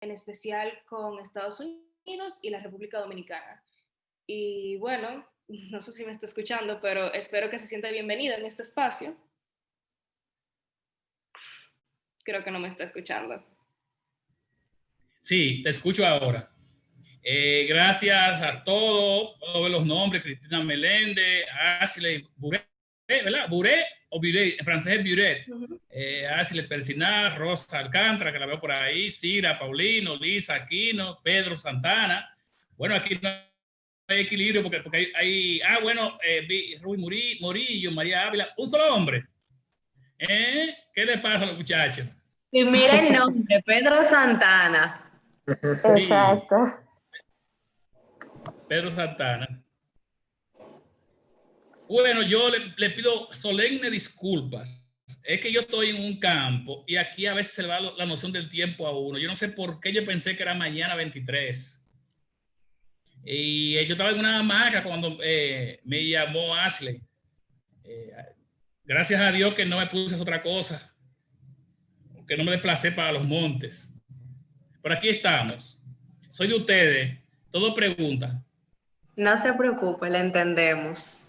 en especial con Estados Unidos y la República Dominicana. Y bueno, no sé si me está escuchando, pero espero que se sienta bienvenido en este espacio. Creo que no me está escuchando. Sí, te escucho ahora. Gracias a todos los nombres: Cristina Meléndez, Ashley Buret, ¿verdad? Buret o Buret, en francés es Buret. Ashley Persinal, Rosa Alcántara, que la veo por ahí, Cira, Paulino, Lisa Aquino, Pedro Santana. Bueno, aquí no hay equilibrio porque hay Rui Morillo, María Ávila, un solo hombre. ¿Qué le pasa a los muchachos? Y mira el nombre, Pedro Santana. Exacto. Pedro Santana. Bueno, yo le pido solemne disculpas. Es que yo estoy en un campo y aquí a veces se le va la noción del tiempo a uno. Yo no sé por qué yo pensé que era mañana 23. Y yo estaba en una hamaca cuando me llamó Ashley. Gracias a Dios que no me puse otra cosa, que no me desplacé para los montes. Por aquí estamos. Soy de ustedes. Todo pregunta. No se preocupe, le entendemos.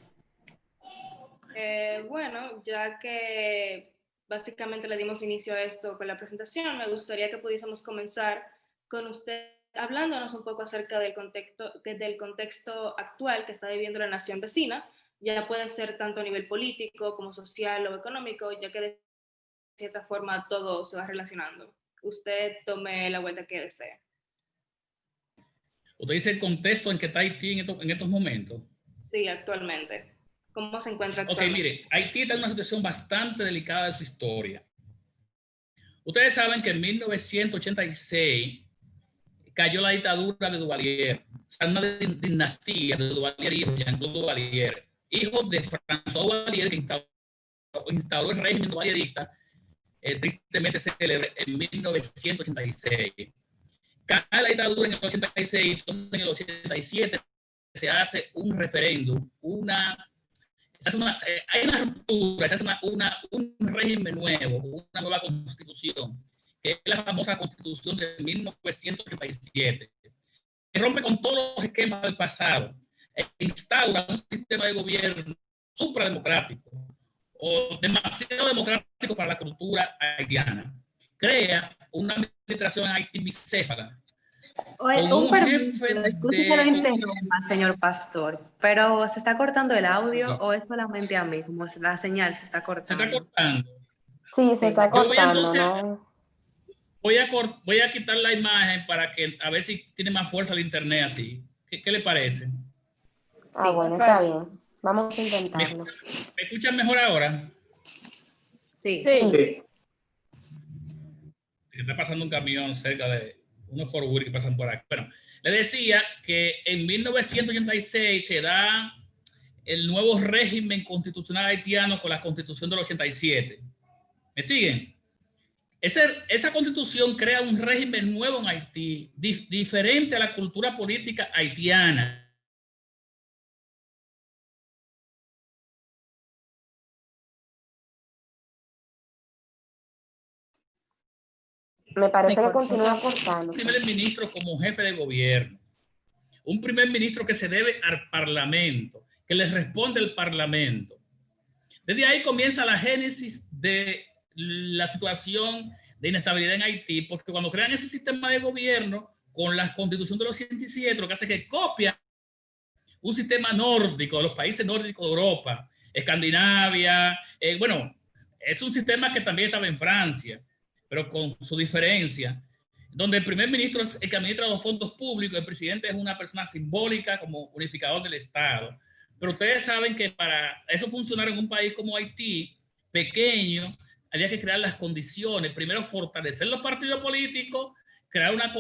Bueno, ya que básicamente le dimos inicio a esto con la presentación, me gustaría que pudiésemos comenzar con usted hablándonos un poco acerca del contexto actual que está viviendo la nación vecina. Ya puede ser tanto a nivel político como social o económico, ya que de cierta forma todo se va relacionando. Usted tome la vuelta que desee. ¿Usted dice el contexto en que está Haití en estos momentos? Sí, actualmente. ¿Cómo se encuentra Ok, actualmente? mire, Haití está en una situación bastante delicada de su historia. Ustedes saben que en 1986 cayó la dictadura de Duvalier, o sea, una dinastía de Duvalier, hijo de Jean-Claude Duvalier, hijo de François Duvalier, que instauró el régimen duvalierista, tristemente célebre, en 1986. Cae la dictadura en el 86, entonces en el 87 se hace un referéndum, hay una ruptura, se hace un régimen nuevo, una nueva constitución, que es la famosa constitución de 1987, que rompe con todos los esquemas del pasado e instaura un sistema de gobierno suprademocrático o demasiado democrático para la cultura haitiana. Crea una administración en Haití bicéfala. Un permiso, disculpe que lo interrumpa, señor Pastor, pero ¿se está cortando el audio o es solamente a mí? Como la señal se está cortando. Se está cortando. Sí, se está cortando, ¿no? Voy a quitar la imagen para que a ver si tiene más fuerza el internet así. ¿Qué le parece? Ah, bueno, está bien. Vamos a intentarlo. ¿Me escuchan mejor ahora? Sí. Se está pasando un camión cerca de unos Ford Wheel que pasan por aquí. Bueno, le decía que en 1986 se da el nuevo régimen constitucional haitiano con la Constitución del 87. ¿Me siguen? Esa constitución crea un régimen nuevo en Haití, diferente a la cultura política haitiana. Me parece que continúa cortando. Un primer ministro como jefe de gobierno, un primer ministro que se debe al parlamento, que le responde al parlamento. Desde ahí comienza la génesis de la situación de inestabilidad en Haití, porque cuando crean ese sistema de gobierno con la constitución de los 87, lo que hace es que copia un sistema nórdico de los países nórdicos de Europa, Escandinavia, bueno, es un sistema que también estaba en Francia, pero con su diferencia, donde el primer ministro es el que administra los fondos públicos, el presidente es una persona simbólica como unificador del Estado. Pero ustedes saben que para eso funcionar en un país como Haití, pequeño, había que crear las condiciones. Primero, fortalecer los partidos políticos, crear una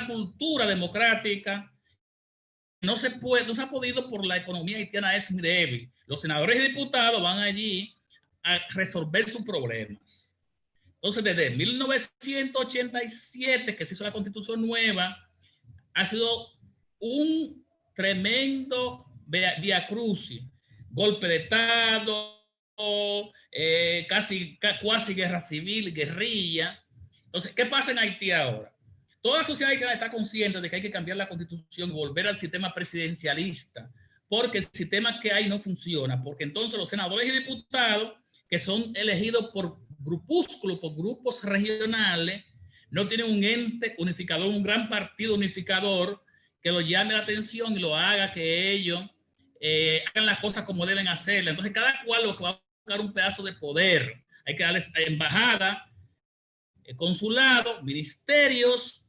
cultura democrática. No se ha podido por la economía haitiana, es muy débil. Los senadores y diputados van allí a resolver sus problemas. Entonces, desde 1987, que se hizo la constitución nueva, ha sido un tremendo viacrucis, golpe de Estado, casi guerra civil, guerrilla. Entonces, ¿qué pasa en Haití ahora? Toda la sociedad haitiana está consciente de que hay que cambiar la constitución y volver al sistema presidencialista, porque el sistema que hay no funciona, porque entonces los senadores y diputados que son elegidos por grupúsculos, por grupos regionales, no tienen un ente unificador, un gran partido unificador que lo llame la atención y lo haga que ellos hagan las cosas como deben hacerlas. Entonces cada cual lo que va a buscar un pedazo de poder. Hay que darles embajada, consulado, ministerios.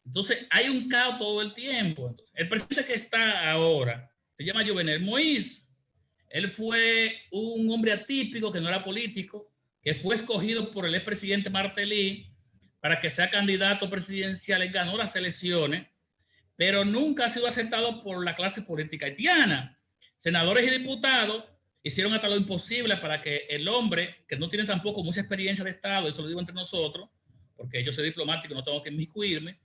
Entonces hay un caos todo el tiempo. Entonces, el presidente que está ahora se llama Jovenel Moïse. Él fue un hombre atípico que no era político, que fue escogido por el expresidente Martelly para que sea candidato presidencial. Él ganó las elecciones, pero nunca ha sido aceptado por la clase política haitiana. Senadores y diputados hicieron hasta lo imposible para que el hombre, que no tiene tampoco mucha experiencia de Estado, eso lo digo entre nosotros, porque yo soy diplomático, no tengo que inmiscuirme,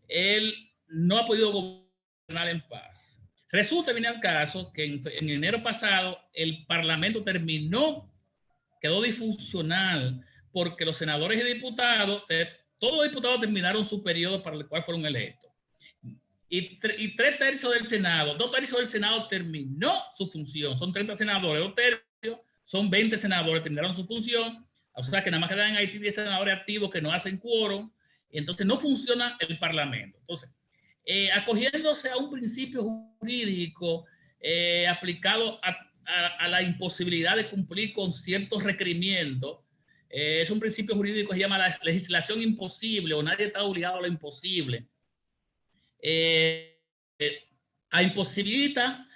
él no ha podido gobernar en paz. Resulta, viene al caso, que en enero pasado el Parlamento quedó disfuncional, porque los senadores y diputados, todos los diputados terminaron su periodo para el cual fueron electos. Y 3/3 del Senado, 2/3 del Senado terminó su función. Son 30 senadores, 2/3 son 20 senadores, terminaron su función. O sea que nada más quedan en Haití 10 senadores activos que no hacen quórum. Y entonces no funciona el Parlamento. Entonces, acogiéndose a un principio jurídico aplicado a la imposibilidad de cumplir con ciertos requerimientos, es un principio jurídico que se llama la legislación imposible, o nadie está obligado a lo imposible. A imposibilita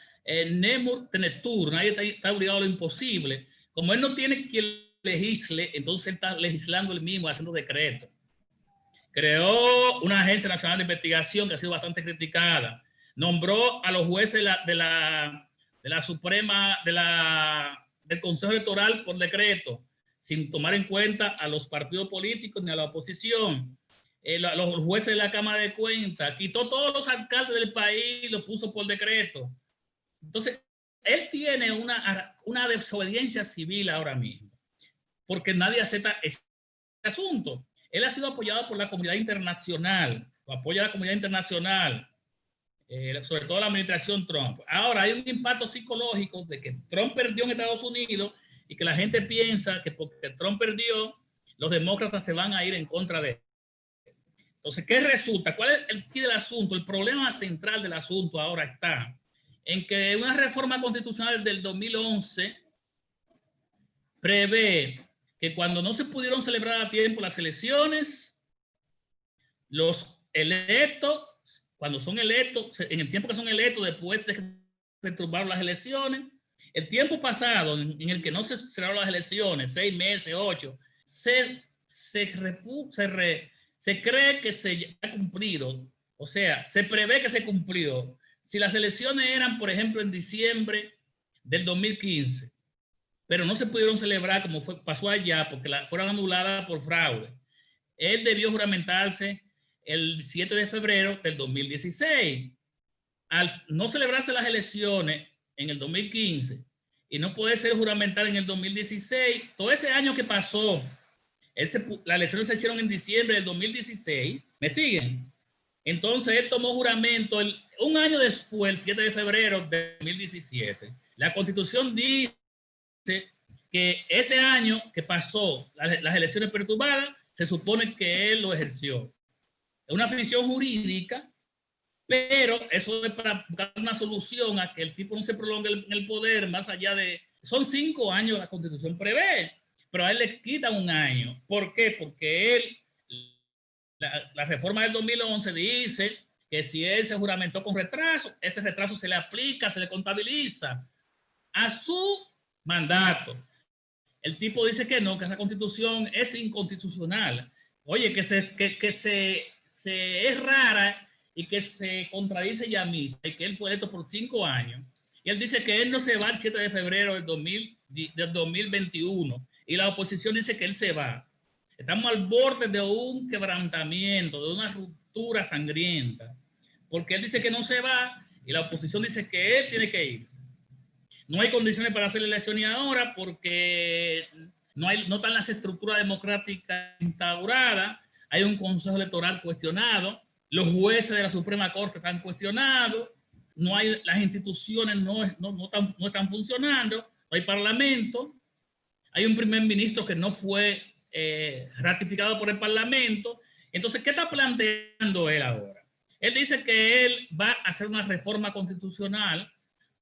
nemur tenetur, nadie está obligado a lo imposible. Como él no tiene quien legisle, entonces él está legislando él mismo, haciendo decretos. Creó una agencia nacional de investigación que ha sido bastante criticada. Nombró a los jueces de la Suprema, del Consejo Electoral por decreto, sin tomar en cuenta a los partidos políticos ni a la oposición. Los jueces de la Cámara de Cuentas, quitó todos los alcaldes del país y los puso por decreto. Entonces, él tiene una desobediencia civil ahora mismo, porque nadie acepta ese asunto. Él ha sido apoyado por la comunidad internacional, lo apoya la comunidad internacional, sobre todo la administración Trump. Ahora hay un impacto psicológico de que Trump perdió en Estados Unidos y que la gente piensa que porque Trump perdió, los demócratas se van a ir en contra de él. Entonces, ¿qué resulta? ¿Cuál es el quid del asunto? El problema central del asunto ahora está en que una reforma constitucional del 2011 prevé que cuando no se pudieron celebrar a tiempo las elecciones, los electos, cuando son electos, en el tiempo que son electos, después de que se perturbaron las elecciones, el tiempo pasado en el que no se celebraron las elecciones, 6 meses, 8, se cree que se ha cumplido, o sea, se prevé que se cumplió. Si las elecciones eran, por ejemplo, en diciembre del 2015, pero no se pudieron celebrar como pasó allá porque fueron anuladas por fraude, él debió juramentarse el 7 de febrero del 2016. Al no celebrarse las elecciones en el 2015 y no poder ser juramentado en el 2016, todo ese año que pasó, las elecciones se hicieron en diciembre del 2016, ¿me siguen? Entonces él tomó juramento un año después, el 7 de febrero de 2017. La Constitución dice que ese año que pasó las elecciones perturbadas, se supone que él lo ejerció. Es una ficción jurídica, pero eso es para buscar una solución a que el tipo no se prolongue en el poder más allá de... Son 5 años la Constitución prevé, pero a él le quitan 1 año. ¿Por qué? Porque la reforma del 2011 dice que si él se juramentó con retraso, ese retraso se le aplica, se le contabiliza a su mandato. El tipo dice que no, que esa constitución es inconstitucional. Oye, que es rara y que se contradice ya mismo, y que él fue electo por 5 años. Y él dice que él no se va el 7 de febrero del 2021. Y la oposición dice que él se va. Estamos al borde de un quebrantamiento, de una ruptura sangrienta. Porque él dice que no se va y la oposición dice que él tiene que irse. No hay condiciones para hacer elecciones ahora porque no están las estructuras democráticas instauradas. Hay un consejo electoral cuestionado. Los jueces de la Suprema Corte están cuestionados, las instituciones no están funcionando, no hay parlamento, hay un primer ministro que no fue ratificado por el parlamento. Entonces, ¿qué está planteando él ahora? Él dice que él va a hacer una reforma constitucional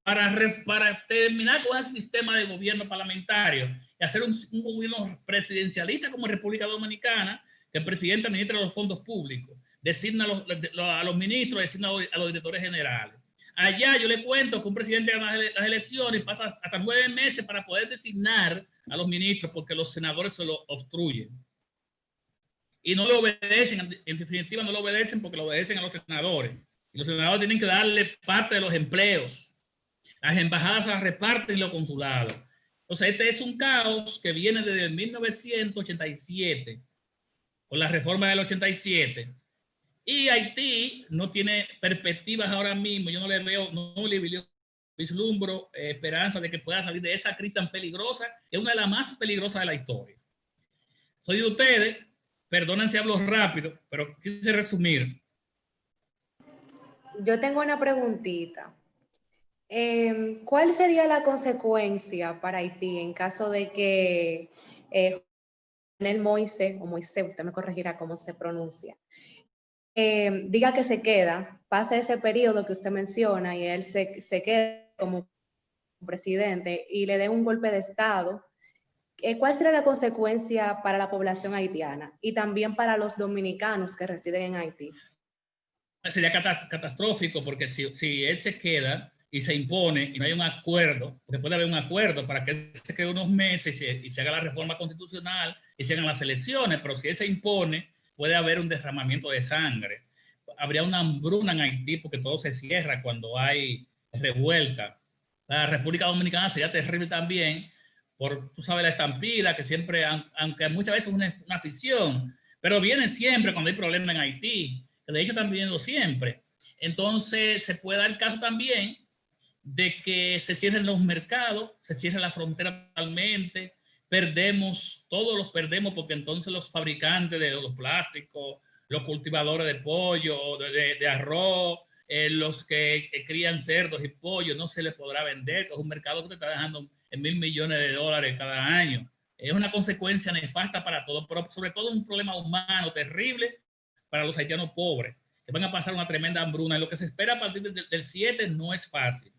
para terminar con el sistema de gobierno parlamentario y hacer un gobierno presidencialista como en República Dominicana, que el presidente administra los fondos públicos, designa a los ministros, designa a los directores generales. Allá yo le cuento que un presidente gana las elecciones y pasa hasta 9 meses para poder designar a los ministros porque los senadores se lo obstruyen. Y no le obedecen, en definitiva no lo obedecen porque lo obedecen a los senadores. Y los senadores tienen que darle parte de los empleos. Las embajadas se las reparten y los consulados. Entonces, este es un caos que viene desde el 1987, con la reforma del 87. Y Haití no tiene perspectivas ahora mismo. Yo no le vislumbro esperanza de que pueda salir de esa crisis tan peligrosa, que es una de las más peligrosas de la historia. Soy de ustedes, perdonen si hablo rápido, pero quise resumir. Yo tengo una preguntita. ¿Cuál sería la consecuencia para Haití en caso de que el Moise, o Moisés, usted me corregirá cómo se pronuncia, diga que se queda, pasa ese periodo que usted menciona y él se queda como presidente y le dé un golpe de Estado? ¿Cuál será la consecuencia para la población haitiana y también para los dominicanos que residen en Haití? Sería catastrófico porque si él se queda y se impone y no hay un acuerdo, porque puede haber un acuerdo para que él se quede unos meses y se haga la reforma constitucional y se hagan las elecciones, pero si él se impone, puede haber un derramamiento de sangre. Habría una hambruna en Haití porque todo se cierra cuando hay revuelta. La República Dominicana sería terrible también tú sabes, la estampida, que siempre, aunque muchas veces es una afición, pero viene siempre cuando hay problemas en Haití, que de hecho están viniendo siempre. Entonces se puede dar el caso también de que se cierren los mercados, se cierre la frontera totalmente, todos los perdemos porque entonces los fabricantes de los plásticos, los cultivadores de pollo, de arroz, los que crían cerdos y pollos, no se les podrá vender, que es un mercado que te está dejando en $1.000 millones cada año. Es una consecuencia nefasta para todos, pero sobre todo un problema humano terrible para los haitianos pobres, que van a pasar una tremenda hambruna. Y lo que se espera a partir del 7 no es fácil.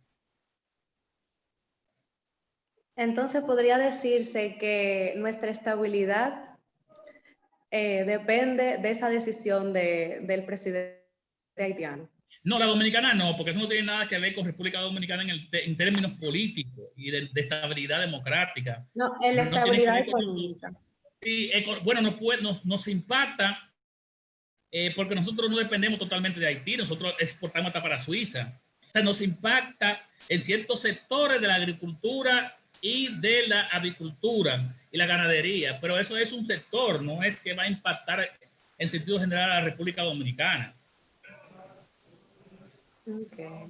Entonces podría decirse que nuestra estabilidad depende de esa decisión del presidente haitiano. No, la dominicana no, porque eso no tiene nada que ver con República Dominicana en términos políticos y de estabilidad democrática. No, en la estabilidad económica. Sí, bueno, nos impacta porque nosotros no dependemos totalmente de Haití, nosotros exportamos hasta para Suiza. O sea, nos impacta en ciertos sectores de la agricultura y de la avicultura y la ganadería, pero eso es un sector, no es que va a impactar en sentido general a la República Dominicana. Okay.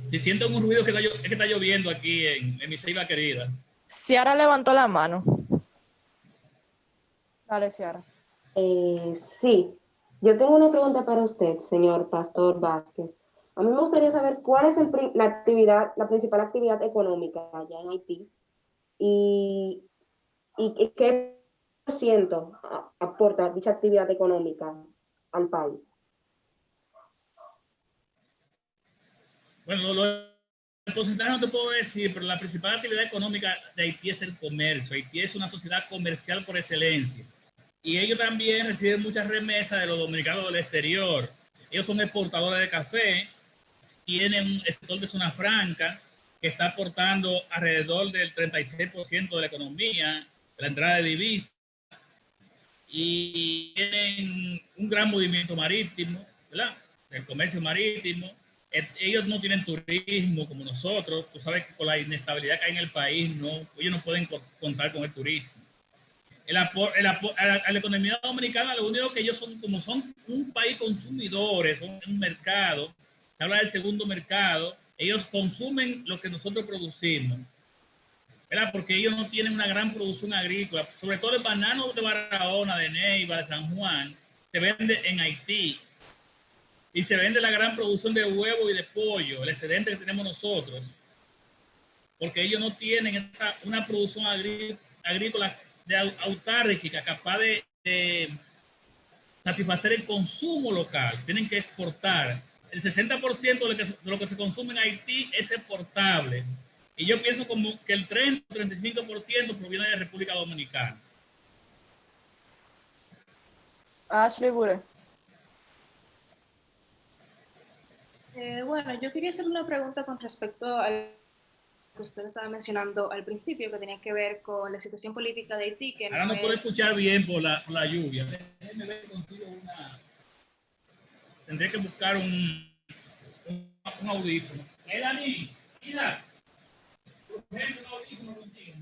Si sienten un ruido es que está lloviendo aquí en mi Ceiba querida. Ciara levantó la mano. Dale, Ciara. Sí, yo tengo una pregunta para usted, señor Pastor Vázquez. A mí me gustaría saber cuál es la principal actividad económica allá en Haití y qué % aporta dicha actividad económica al país. Bueno, el porcentaje no te puedo decir, pero la principal actividad económica de Haití es el comercio. Haití es una sociedad comercial por excelencia. Y ellos también reciben muchas remesas de los dominicanos del exterior. Ellos son exportadores de café, tienen un sector de zona franca que está aportando alrededor del 36% de la economía, de la entrada de divisas, y tienen un gran movimiento marítimo, ¿verdad? El comercio marítimo. Ellos no tienen turismo como nosotros. Tú sabes que con la inestabilidad que hay en el país, ellos no pueden contar con el turismo. A la economía dominicana, lo único que ellos son un país consumidores, son un mercado, se habla del segundo mercado, ellos consumen lo que nosotros producimos, ¿verdad? Porque ellos no tienen una gran producción agrícola, sobre todo el banano de Barahona, de Neiva, de San Juan, se vende en Haití. y se vende la gran producción de huevo y de pollo, el excedente que tenemos nosotros, porque ellos no tienen una producción agrícola autárquica capaz de satisfacer el consumo local, tienen que exportar. El 60% de lo que se consume en Haití es exportable. Y yo pienso como que el 30-35% proviene de República Dominicana. Ashley Bure. Bueno, yo quería hacer una pregunta con respecto al que usted estaba mencionando al principio, que tenía que ver con la situación política de Haití, que Ahora no no puedo es... escuchar bien por la lluvia. Déjeme ver si consigo tendré que buscar un audífono. Dani, mira, un audífono contigo.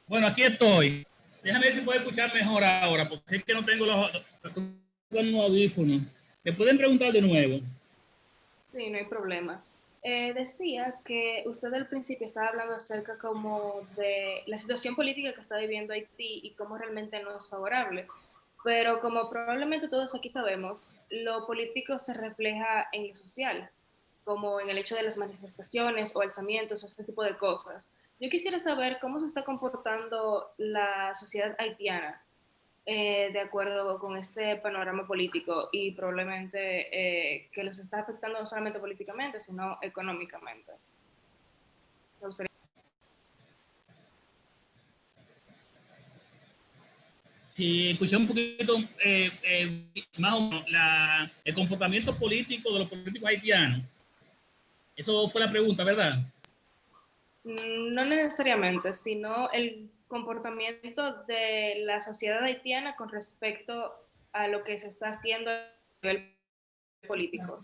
Bueno, aquí estoy. Déjame ver si puedo escuchar mejor ahora, porque es que no tengo los audífonos. ¿Me pueden preguntar de nuevo? Sí, no hay problema. Decía que usted al principio estaba hablando acerca como de la situación política que está viviendo Haití y cómo realmente no es favorable. Pero como probablemente todos aquí sabemos, lo político se refleja en lo social, como en el hecho de las manifestaciones o alzamientos o ese tipo de cosas. Yo quisiera saber cómo se está comportando la sociedad haitiana de acuerdo con este panorama político y probablemente que los está afectando no solamente políticamente, sino económicamente. Me gustaría... Si escuché un poquito más o menos el comportamiento político de los políticos haitianos. Eso fue la pregunta, ¿verdad? No necesariamente, sino el comportamiento de la sociedad haitiana con respecto a lo que se está haciendo a nivel político.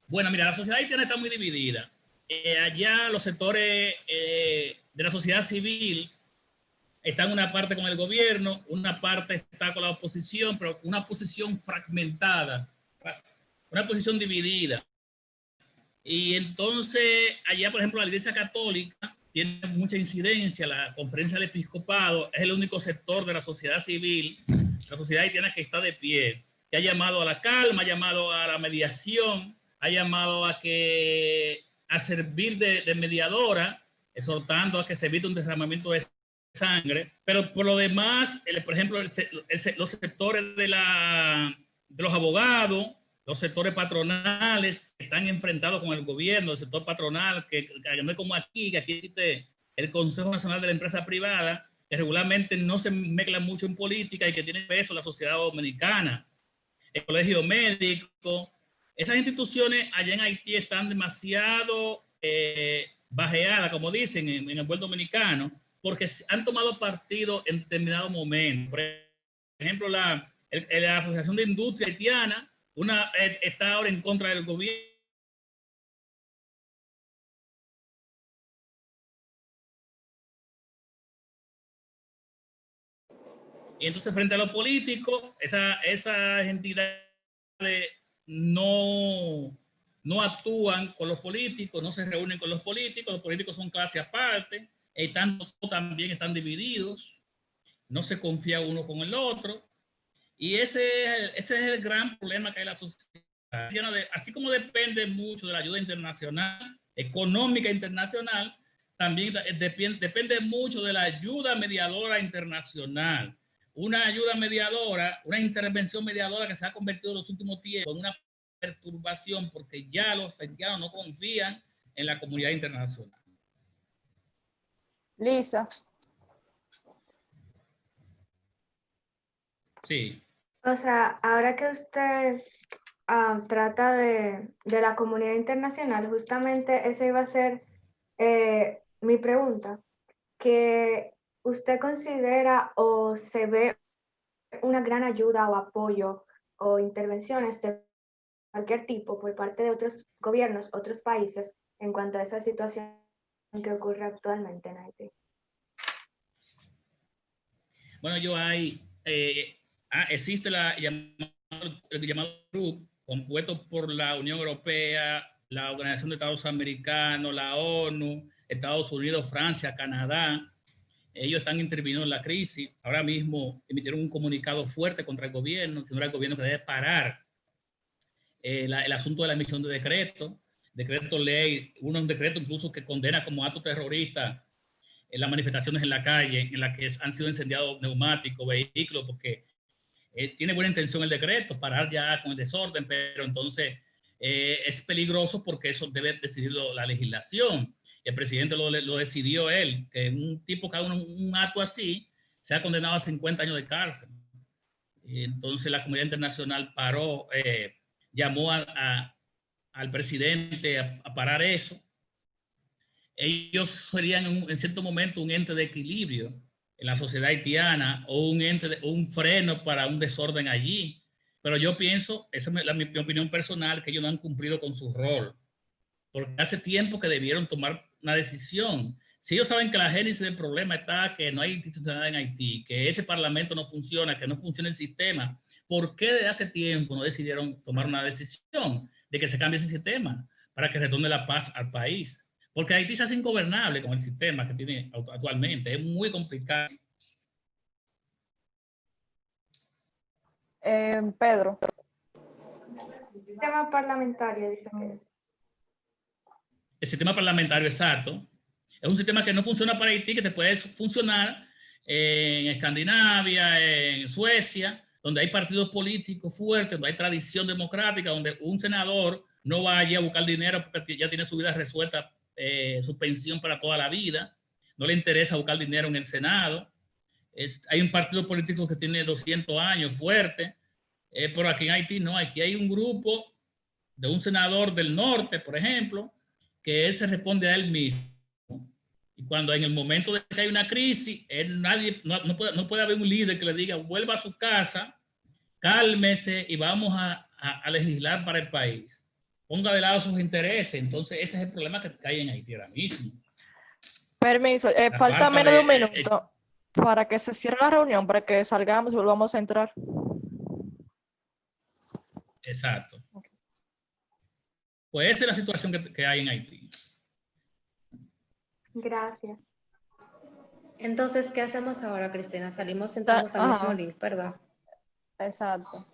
Bueno, mira, la sociedad haitiana está muy dividida. Allá los sectores de la sociedad civil están una parte con el gobierno, una parte está con la oposición, pero una posición fragmentada, una posición dividida. Y entonces, allá, por ejemplo, la Iglesia Católica tiene mucha incidencia, la Conferencia del Episcopado es el único sector de la sociedad civil, la sociedad haitiana que está de pie, que ha llamado a la calma, ha llamado a la mediación, ha llamado a servir de mediadora, exhortando a que se evite un derramamiento de sangre, pero por lo demás, por ejemplo, los sectores de los abogados, los sectores patronales están enfrentados con el gobierno, el sector patronal, que no es como aquí, que aquí existe el Consejo Nacional de la Empresa Privada, que regularmente no se mezcla mucho en política y que tiene peso la sociedad dominicana, el colegio médico. Esas instituciones allá en Haití están demasiado bajeadas, como dicen en el buen dominicano, porque han tomado partido en determinado momento. Por ejemplo, la Asociación de Industria Haitiana está ahora en contra del gobierno. Y entonces, frente a los políticos, esas entidades no actúan con los políticos, no se reúnen con los políticos son clase aparte, también están divididos, no se confía uno con el otro. Y ese es el gran problema que hay en la sociedad. Así como depende mucho de la ayuda internacional, económica internacional, también depende mucho de la ayuda mediadora internacional. Una ayuda mediadora, una intervención mediadora que se ha convertido en los últimos tiempos en una perturbación porque ya los haitianos no confían en la comunidad internacional. Lisa. Sí. O sea, ahora que usted trata de la comunidad internacional, justamente esa iba a ser mi pregunta, que usted considera o se ve una gran ayuda o apoyo o intervenciones de cualquier tipo por parte de otros gobiernos, otros países, en cuanto a esa situación que ocurre actualmente en Haití. Bueno, existe la llamada llamado GRUP, compuesto por la Unión Europea, la Organización de Estados Americanos, la ONU, Estados Unidos, Francia, Canadá. Ellos están interviniendo en la crisis. Ahora mismo emitieron un comunicado fuerte contra el gobierno, diciendo al gobierno que debe parar el asunto de la emisión de decreto ley, un decreto incluso que condena como acto terrorista las manifestaciones en la calle en las que han sido incendiados neumáticos, vehículos, porque tiene buena intención el decreto, parar ya con el desorden, pero entonces es peligroso porque eso debe decidirlo la legislación. El presidente lo decidió él, que un tipo que haga un acto así sea condenado a 50 años de cárcel. Entonces la comunidad internacional paró, llamó al presidente a parar eso. Ellos serían en cierto momento un ente de equilibrio en la sociedad haitiana o un freno para un desorden allí. Pero yo pienso, esa es mi opinión personal, que ellos no han cumplido con su rol, porque hace tiempo que debieron tomar una decisión. Si ellos saben que la génesis del problema está que no hay institucionalidad en Haití, que ese parlamento no funciona, que no funciona el sistema, ¿por qué desde hace tiempo no decidieron tomar una decisión de que se cambie ese sistema para que retorne la paz al país? Porque Haití se hace ingobernable con el sistema que tiene actualmente. Es muy complicado. Pedro. Sistema parlamentario, dice. El sistema parlamentario, exacto. Es un sistema que no funciona para Haití, que te puede funcionar en Escandinavia, en Suecia, donde hay partidos políticos fuertes, donde hay tradición democrática, donde un senador no va allí a buscar dinero porque ya tiene su vida resuelta, su pensión para toda la vida, no le interesa buscar dinero en el Senado. Hay un partido político que tiene 200 años fuerte, pero aquí en Haití no, aquí hay un grupo de un senador del norte, por ejemplo, que él se responde a él mismo. Y cuando en el momento de que hay una crisis, no puede haber un líder que le diga, vuelva a su casa, cálmese y vamos a legislar para el país. Ponga de lado sus intereses. Entonces ese es el problema que hay en Haití ahora mismo. Permiso, falta menos de un minuto para que se cierre la reunión, para que salgamos y volvamos a entrar. Exacto. Pues esa es la situación que hay en Haití. Gracias. Entonces, ¿qué hacemos ahora, Cristina? Salimos entramos al mismo link, ¿verdad? Exacto.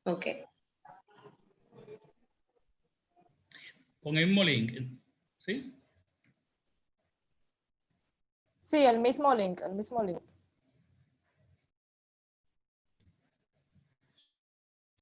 Ok. Con el mismo link, ¿sí? Sí, el mismo link, el mismo link.